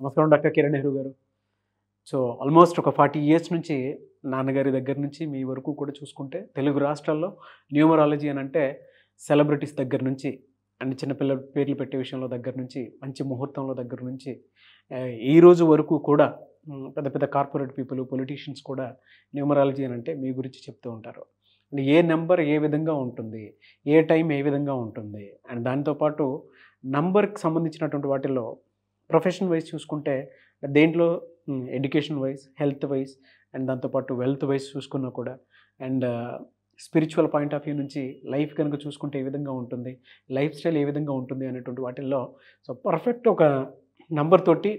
నమస్కారం డాక్టర్ కిరణ్ నెహ్రూ గారు. So almost ఒక 40 ఇయర్స్ నుంచి నాన్నగారి దగ్గర నుంచి మీ వరకు కూడా చూసుకుంటే తెలుగు రాష్ట్రాల్లో న్యూమరాలజీ అని అంటే సెలబ్రిటీస్ దగ్గర నుంచి అండ్ చిన్నపిల్లల పేర్లు పెట్టే విషయంలో దగ్గర నుంచి మంచి ముహూర్తంలో దగ్గర నుంచి ఈ రోజు వరకు కూడా పెద్ద పెద్ద కార్పొరేట్ పీపుల్ పొలిటీషియన్స్ కూడా న్యూమరాలజీ అని అంటే మీ గురించి చెప్తూ ఉంటారు. అండ్ ఏ నెంబర్ ఏ విధంగా ఉంటుంది, ఏ టైం ఏ విధంగా ఉంటుంది, అండ్ దాంతోపాటు నంబర్కి సంబంధించినటువంటి వాటిల్లో ప్రొఫెషన్ వైజ్ చూసుకుంటే దేంట్లో education wise, health wise and దాంతోపాటు వెల్త్ వైజ్ చూసుకున్నా కూడా and spiritual point of view నుంచి లైఫ్ కనుక చూసుకుంటే ఏ విధంగా ఉంటుంది, లైఫ్ స్టైల్ ఏ విధంగా ఉంటుంది అనేటువంటి వాటిల్లో సో పర్ఫెక్ట్ ఒక నంబర్ తోటి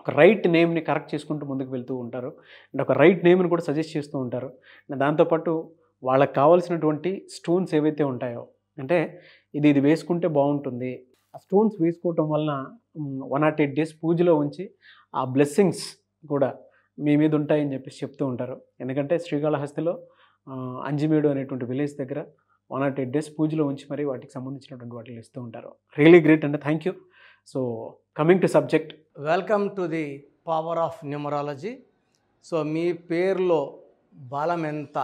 ఒక రైట్ నేమ్ని కరెక్ట్ చేసుకుంటూ ముందుకు వెళ్తూ ఉంటారు అండ్ ఒక రైట్ నేమ్ని కూడా సజెస్ట్ చేస్తూ ఉంటారు. దాంతోపాటు వాళ్ళకి కావాల్సినటువంటి స్టోన్స్ ఏవైతే ఉంటాయో అంటే ఇది వేసుకుంటే బాగుంటుంది, ఆ స్టోన్స్ వేసుకోవటం వలన 108 days పూజలో ఉంచి ఆ బ్లెస్సింగ్స్ కూడా మీ మీద ఉంటాయని చెప్పేసి చెప్తూ ఉంటారు. ఎందుకంటే శ్రీకాళహస్తిలో అంజిమేడు అనేటువంటి విలేజ్ దగ్గర 108 days పూజలో ఉంచి మరి వాటికి సంబంధించినటువంటి వాటిని ఇస్తూ ఉంటారు. రియలీ గ్రేట్ అండి, thank you. So coming to subject, welcome to the power of numerology. So మీ పేరులో బలం ఎంత,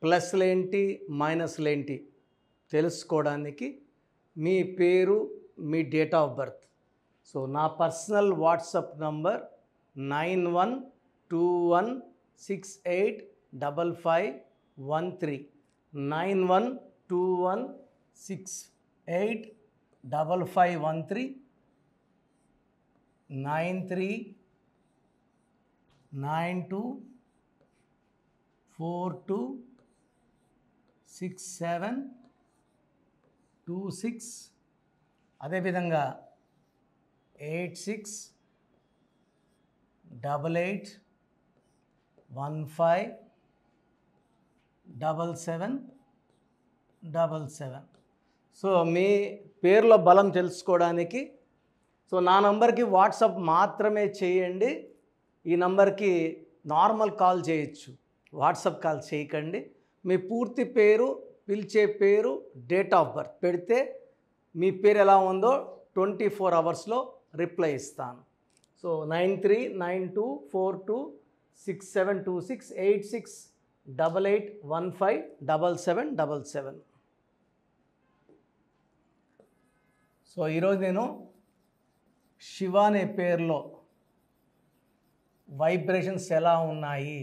ప్లస్లేంటి మైనస్లేంటి తెలుసుకోవడానికి మీ పేరు, మీ డేట్ ఆఫ్ బర్త్. సో నా పర్సనల్ వాట్సాప్ నంబర్ 9121685513 9121685513 9392426726, అదేవిధంగా 8688157777. సో మీ పేర్ల బలం తెలుసుకోవడానికి సో నా నంబర్కి వాట్సాప్ మాత్రమే చేయండి. ఈ నంబర్కి నార్మల్ కాల్ చేయొచ్చు, వాట్సాప్ కాల్ చేయకండి. మీ పూర్తి పేరు, పిలిచే పేరు, డేట్ ఆఫ్ బర్త్ పెడితే మీ పేరు ఎలా ఉందో 24 hours రిప్లై ఇస్తాను. సో 9392467688157777. సో ఈరోజు నేను శివ అనే పేరులో వైబ్రేషన్స్ ఎలా ఉన్నాయి,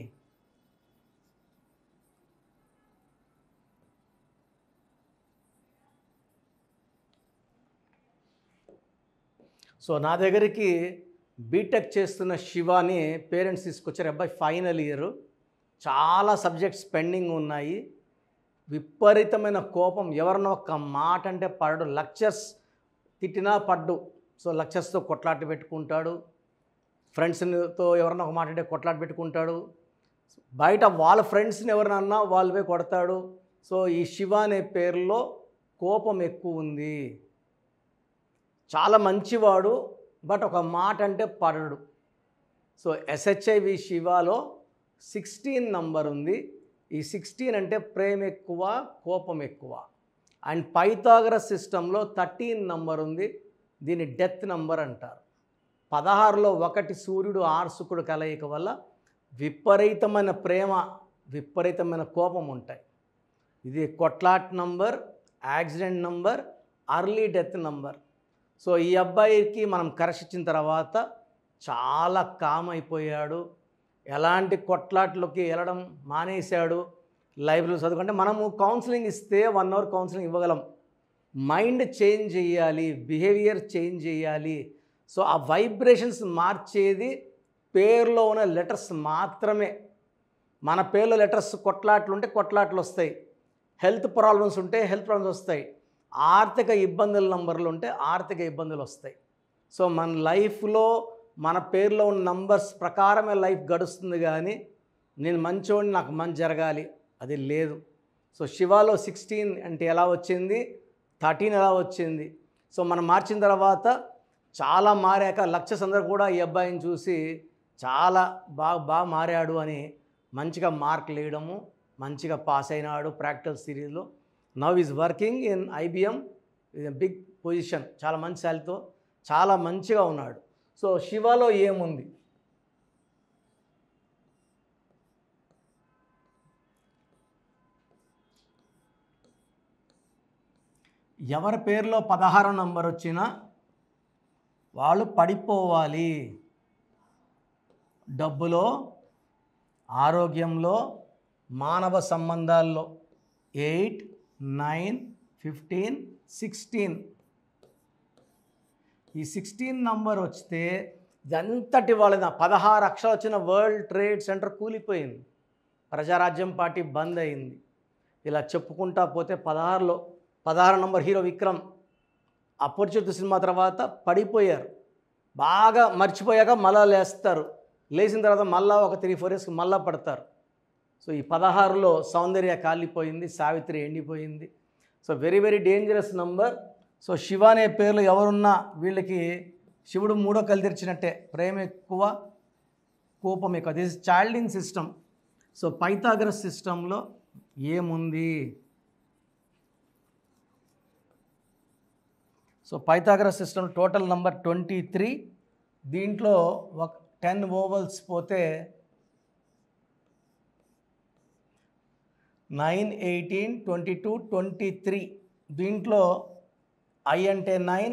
సో నా దగ్గరికి బీటెక్ చేస్తున్న శివాని పేరెంట్స్ తీసుకొచ్చారు. అబ్బాయి ఫైనల్ ఇయర్, చాలా సబ్జెక్ట్స్ పెండింగ్ ఉన్నాయి, విపరీతమైన కోపం, ఎవరన్నా ఒక మాట అంటే పడడు, లెక్చర్స్ తిట్టినా పడ్డు. సో లెక్చర్స్తో కొట్లాట పెట్టుకుంటాడు, ఫ్రెండ్స్తో ఎవరన్నా ఒక మాట అంటే కొట్లాట పెట్టుకుంటాడు, బయట వాళ్ళ ఫ్రెండ్స్ని ఎవరినన్నా వాళ్ళవే కొడతాడు. సో ఈ శివ అనే పేరులో కోపం ఎక్కువ ఉంది. చాలా మంచివాడు, బట్ ఒక మాట అంటే పడడు. సో SHIV శివాలో 16 నంబర్ ఉంది. ఈ 16 అంటే ప్రేమ ఎక్కువ, కోపం ఎక్కువ. అండ్ పైథాగరస్ సిస్టంలో 13 నంబర్ ఉంది, దీన్ని డెత్ నంబర్ అంటారు. 16లో 1 సూర్యుడు 6 శుక్రుడు కలయిక వల్ల విపరీతమైన ప్రేమ, విపరీతమైన కోపం ఉంటాయి. ఇది కొట్లాట్ number, accident number, early death number. So ఈ అబ్బాయికి మనం కరెక్షన్ తర్వాత చాలా కామ్ అయిపోయాడు, ఎలాంటి కొట్లాట్లోకి వెళ్ళడం మానేశాడు. లైబ్రరీలో చదువుకుంటే మనము కౌన్సిలింగ్ ఇస్తే 1 hour కౌన్సిలింగ్ ఇవ్వగలం. మైండ్ చేంజ్ చేయాలి, బిహేవియర్ చేంజ్ చేయాలి. సో ఆ వైబ్రేషన్స్ మార్చేది పేరులో ఉన్న లెటర్స్ మాత్రమే. మన పేరులో లెటర్స్ కొట్లాట్లు ఉంటే కొట్లాట్లు వస్తాయి, హెల్త్ ప్రాబ్లమ్స్ ఉంటే హెల్త్ ప్రాబ్లమ్స్ వస్తాయి, ఆర్థిక ఇబ్బందుల నంబర్లు ఉంటే ఆర్థిక ఇబ్బందులు వస్తాయి. సో మన లైఫ్లో మన పేరులో ఉన్న నంబర్స్ ప్రకారమే లైఫ్ గడుస్తుంది, కానీ నేను మంచోడిని నాకు మంచి జరగాలి అది లేదు. సో శివాలో 16 అంటే ఎలా వచ్చింది, 13 ఎలా వచ్చింది. సో మనం మార్చిన తర్వాత చాలా మారాక లెక్చర్స్ అందరూ కూడా ఈ అబ్బాయిని చూసి చాలా బాగా మారాడు అని మంచిగా మార్కులు వేయడము, మంచిగా పాస్ అయినాడు ప్రాక్టికల్ సిరీస్లో. Now is working in IBM, big position, చాలా మంచి శాలరీతో చాలా మంచిగా ఉన్నాడు. సో శివలో ఏముంది? ఎవరి పేరులో 16 నంబర్ వచ్చినా వాళ్ళు పడిపోవాలి. డబ్బులో, ఆరోగ్యంలో, మానవ సంబంధాల్లో 8, 9, 15, 16. ఈ 16 నంబర్ వస్తే ఇదంతటి వాళ్ళ 16 అక్షరాలు వచ్చిన వరల్డ్ ట్రేడ్ సెంటర్ కూలిపోయింది. ప్రజారాజ్యం పార్టీ బంద్ అయింది. ఇలా చెప్పుకుంటా పోతే 16 నంబర్ హీరో విక్రమ్ అపరిచిత సినిమా తర్వాత పడిపోయారు. బాగా మర్చిపోయాక మళ్ళా లేస్తారు. లేచిన తర్వాత మళ్ళా ఒక 3-4 ఇయర్స్కి మళ్ళా పడతారు. సో ఈ 16లో సౌందర్య కాలిపోయింది, సావిత్రి ఎండిపోయింది. So very very dangerous number. So Shiva అనే పేర్లు ఎవరున్నా వీళ్ళకి శివుడు 3వ కళ్ళు తెరిచినట్టే. ప్రేమ ఎక్కువ, కోపం ఎక్కువ. This is Chaldean system. So Pythagoras సిస్టంలో ఏముంది? So Pythagoras system total number 23. దీంట్లో ఒక 10 ఓవల్స్ పోతే 9, 18, 22, 23. దీంట్లో I అంటే 9,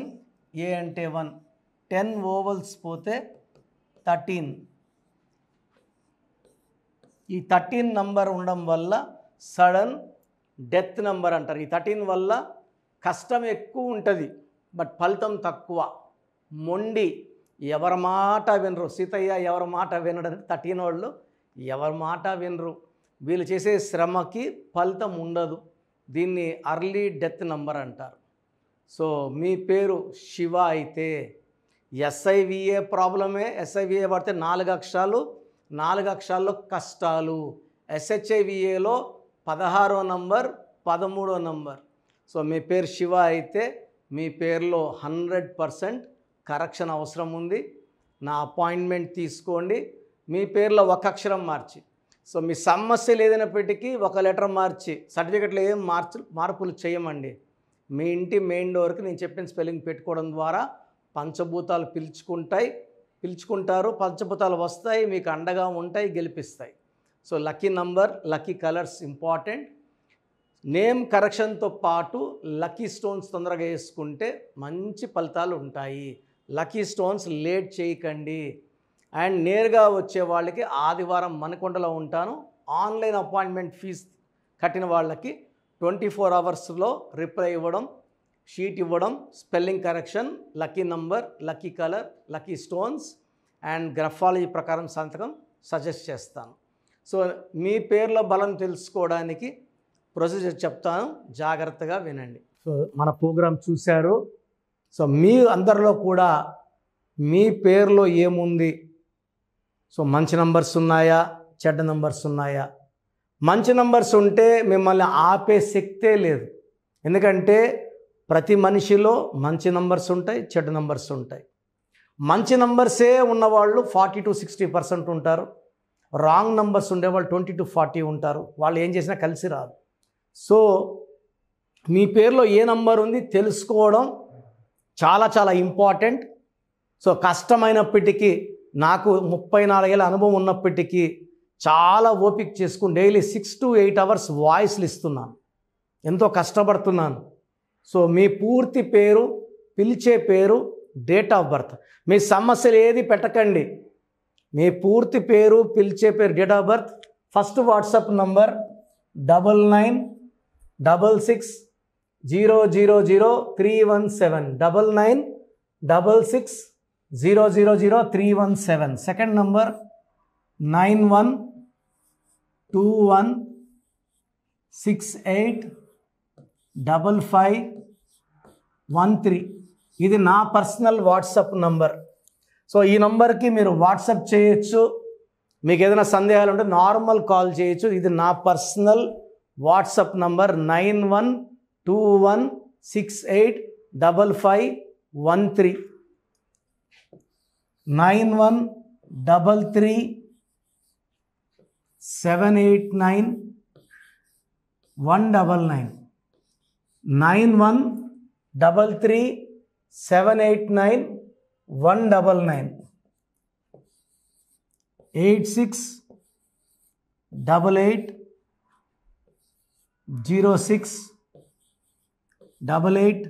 A అంటే 1. 10 ఓవల్స్ పోతే 13. ఈ 13 నంబర్ ఉండడం వల్ల సడన్ డెత్ నంబర్ అంటారు. ఈ 13 వల్ల కష్టం ఎక్కువ ఉంటుంది, బట్ ఫలితం తక్కువ. మొండి, ఎవరి మాట వినరు. సీతయ్య ఎవరి మాట వినడం. 13 వాళ్ళు ఎవరి మాట వినరు. వీళ్ళు చేసే శ్రమకి ఫలితం ఉండదు. దీన్ని అర్లీ డెత్ నంబర్ అంటారు. సో మీ పేరు శివ అయితే SIVA ప్రాబ్లమే. SIVA పడితే 4 అక్షరాలు, 4 అక్షరాల్లో కష్టాలు. SHIVAలో 16వ నంబర్, 13వ నంబర్. సో మీ పేరు శివ అయితే మీ పేరులో 100% కరెక్షన్ అవసరం ఉంది. నా అపాయింట్మెంట్ తీసుకోండి. మీ పేరులో ఒక అక్షరం మార్చి, సో మీ సమస్యలు ఏదైనప్పటికీ ఒక లెటర్ మార్చి, సర్టిఫికెట్లో ఏం మార్పులు చేయమండి. మీ ఇంటి మెయిన్ డోర్కి నేను చెప్పిన స్పెల్లింగ్ పెట్టుకోవడం ద్వారా పంచభూతాలు పిలుచుకుంటారు. పంచభూతాలు వస్తాయి, మీకు అండగా ఉంటాయి, గెలిపిస్తాయి. So lucky number, lucky colours important. Name కరెక్షన్తో పాటు లక్కీ స్టోన్స్ తొందరగా వేసుకుంటే మంచి ఫలితాలు ఉంటాయి. లక్కీ స్టోన్స్ లేట్ చేయకండి. అండ్ నేరుగా వచ్చే వాళ్ళకి ఆదివారం మణికొండలో ఉంటాను. ఆన్లైన్ అపాయింట్మెంట్ ఫీజు కట్టిన వాళ్ళకి 24 అవర్స్లో రిప్లై ఇవ్వడం, షీట్ ఇవ్వడం, spelling correction, lucky number, lucky colour, lucky stones and graphology ప్రకారం సంతకం సజెస్ట్ చేస్తాను. సో మీ పేర్ల బలం తెలుసుకోవడానికి ప్రొసీజర్ చెప్తాను, జాగ్రత్తగా వినండి. సో మన ప్రోగ్రాం చూశారు. సో మీ అందరిలో కూడా మీ పేరులో ఏముంది? సో మంచి నంబర్స్ ఉన్నాయా, చెడ్డ నంబర్స్ ఉన్నాయా? మంచి నంబర్స్ ఉంటే మిమ్మల్ని ఆపే శక్తే లేదు. ఎందుకంటే ప్రతి మనిషిలో మంచి నంబర్స్ ఉంటాయి, చెడ్డ నంబర్స్ ఉంటాయి. మంచి నంబర్సే ఉన్నవాళ్ళు 40-60% ఉంటారు. రాంగ్ నంబర్స్ ఉండేవాళ్ళు 20-40 ఉంటారు. వాళ్ళు ఏం చేసినా కలిసి రాదు. సో మీ పేరులో ఏ నంబర్ ఉంది తెలుసుకోవడం చాలా చాలా ఇంపార్టెంట్. సో కష్టమైనప్పటికీ, నాకు 34 ఏళ్ళ అనుభవం ఉన్నప్పటికీ చాలా ఓపిక చేసుకుని డైలీ 6 to 8 అవర్స్ వాయిస్లు ఇస్తున్నాను. ఎంతో కష్టపడుతున్నాను. సో మీ పూర్తి పేరు, పిలిచే పేరు, డేట్ ఆఫ్ బర్త్, మీ సమస్యలు ఏది పెట్టకండి. మీ పూర్తి పేరు, పిలిచే పేరు, date of birth. First WhatsApp number 9966000317 9966000317. Second number 9121685513. ఇది నా పర్సనల్ వాట్సాప్ నంబర్. సో ఈ నంబర్కి మీరు వాట్సాప్ చేయొచ్చు. మీకు ఏదైనా సందేహాలు ఉంటే నార్మల్ కాల్ చేయొచ్చు. ఇది నా పర్సనల్ వాట్సాప్ నంబర్ 9121685513 9133789199 9133789199. 199 8688 06 88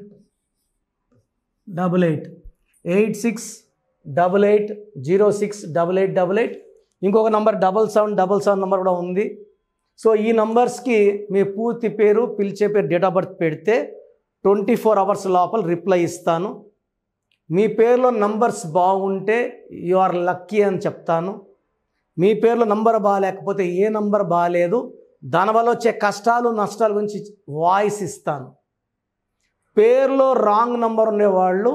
8688 06 8888. ఇంకొక నంబర్ 7777 నంబర్ కూడా ఉంది. సో ఈ నంబర్స్కి మీ పూర్తి పేరు, పిలిచే పేరు, డేట్ ఆఫ్ బర్త్ పెడితే 24 అవర్స్ లోపల రిప్లై ఇస్తాను. మీ పేరులో నంబర్స్ బాగుంటే యు ఆర్ లక్కీ అని చెప్తాను. మీ పేరులో నంబర్ బాగాలేకపోతే ఏ నంబర్ బాగాలేదు, దానివల్ల వచ్చే కష్టాలు నష్టాల గురించి వాయిస్ ఇస్తాను. పేరులో రాంగ్ నంబర్ ఉండేవాళ్ళు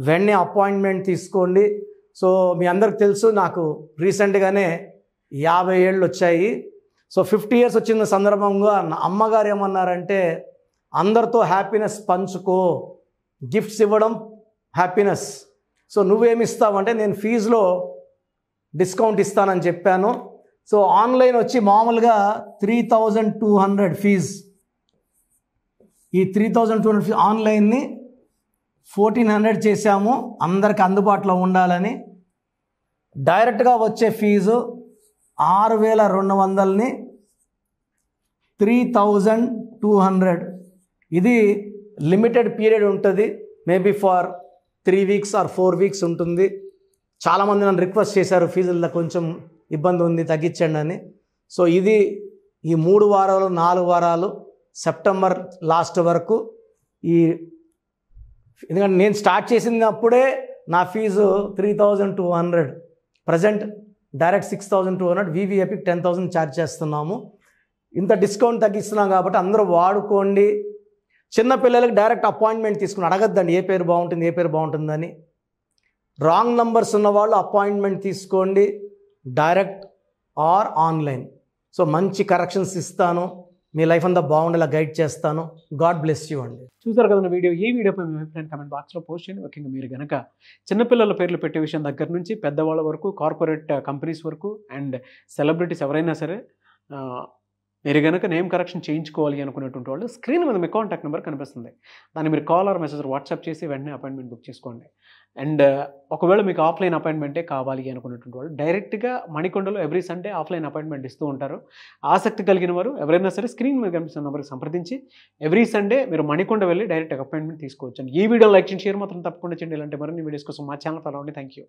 వెంటనే అపాయింట్మెంట్ తీసుకోండి. సో మీ అందరికి తెలుసు, నాకు రీసెంట్గానే 50 ఏళ్ళు వచ్చాయి. సో 50 ఇయర్స్ వచ్చిన సందర్భంగా నా అమ్మగారు ఏమన్నారంటే, అందరితో హ్యాపీనెస్ పంచుకో, గిఫ్ట్స్ ఇవ్వడం హ్యాపీనెస్. సో నువ్వేమిస్తావంటే, నేను ఫీజులో డిస్కౌంట్ ఇస్తానని చెప్పాను. సో ఆన్లైన్ వచ్చి మామూలుగా 3200 ఫీజ్. ఈ 3200 ఫీజ్ ఆన్లైన్ని 1400 చేశాము అందరికి అందుబాటులో ఉండాలని. డైరెక్ట్గా వచ్చే ఫీజు 6200ని 3200. ఇది లిమిటెడ్ పీరియడ్ ఉంటుంది, maybe for 3 weeks or 4 weeks ఉంటుంది. చాలామంది నన్ను రిక్వెస్ట్ చేశారు, ఫీజుల్లో కొంచెం ఇబ్బంది ఉంది తగ్గించండి అని. సో ఇది ఈ 3 వారాలు 4 వారాలు సెప్టెంబర్ లాస్ట్ వరకు. ఎందుకంటే నేను స్టార్ట్ చేసినప్పుడే నా fees 3200, present direct 6200, VVIP 10,000 charge చేస్తున్నాము. ఇంత డిస్కౌంట్ తగ్గిస్తున్నాం కాబట్టి అందరూ వాడుకోండి. చిన్నపిల్లలకి డైరెక్ట్ అపాయింట్మెంట్ తీసుకుని అడగద్దండి ఏ పేరు బాగుంటుంది ఏ పేరు బాగుంటుందని. రాంగ్ నంబర్స్ ఉన్నవాళ్ళు అపాయింట్మెంట్ తీసుకోండి, డైరెక్ట్ ఆర్ ఆన్లైన్. సో మంచి కరెక్షన్స్ ఇస్తాను, మీ లైఫ్ అంతా బాగుండేలా గైడ్ చేస్తాను. గాడ్ బ్లెస్ యూ అండి. చూసారు కదా వీడియో. ఈ వీడియోపై మీ అభిప్రాయం కామెంట్ బాక్స్లో పోస్ట్ చేయండి. ముఖ్యంగా మీరు కనుక చిన్నపిల్లల పేర్లు పెట్టే విషయం దగ్గర నుంచి పెద్దవాళ్ళ వరకు, కార్పొరేట్ కంపెనీస్ వరకు అండ్ సెలబ్రిటీస్ ఎవరైనా సరే మీరు కనుక నేమ్ కరెక్షన్ చేయించుకోవాలి అనుకునేటువంటి వాళ్ళు స్క్రీన్ మీద మీ కాంటాక్ట్ నెంబర్ కనిపిస్తుంది. దాన్ని మీరు కాల్ ఆర్ మెసేజ్ వాట్సాప్ చేసి వెంటనే అపాయింట్మెంట్ బుక్ చేసుకోండి. అండ్ ఒకవేళ మీకు ఆఫ్లైన్ అపాయింట్మెంటే కావాలి అనుకునేటువంటి వాళ్ళు డైరెక్ట్గా మణికొండలో ఎవ్రీ సండే ఆఫ్లైన్ అపాయింట్మెంట్ ఇస్తూ ఉంటారు. ఆసక్తి కలిగిన వారు ఎవరైనా సరే స్క్రీన్ మీద కనిపిస్తున్న నెంబర్కి సంప్రదించి ఎవ్రీ సండే మీరు మణికొండ వెళ్ళి డైరెక్ట్ అపాయింట్మెంట్ తీసుకోవచ్చు. ఈ వీడియో లైక్ చేయండి, షేర్ మాత్రం తప్పకుండా చేయండి. ఇలాంటి మరిన్ని వీడియోస్ కోసం మా ఛానల్ ఫాలో అవ్వండి. Thank you.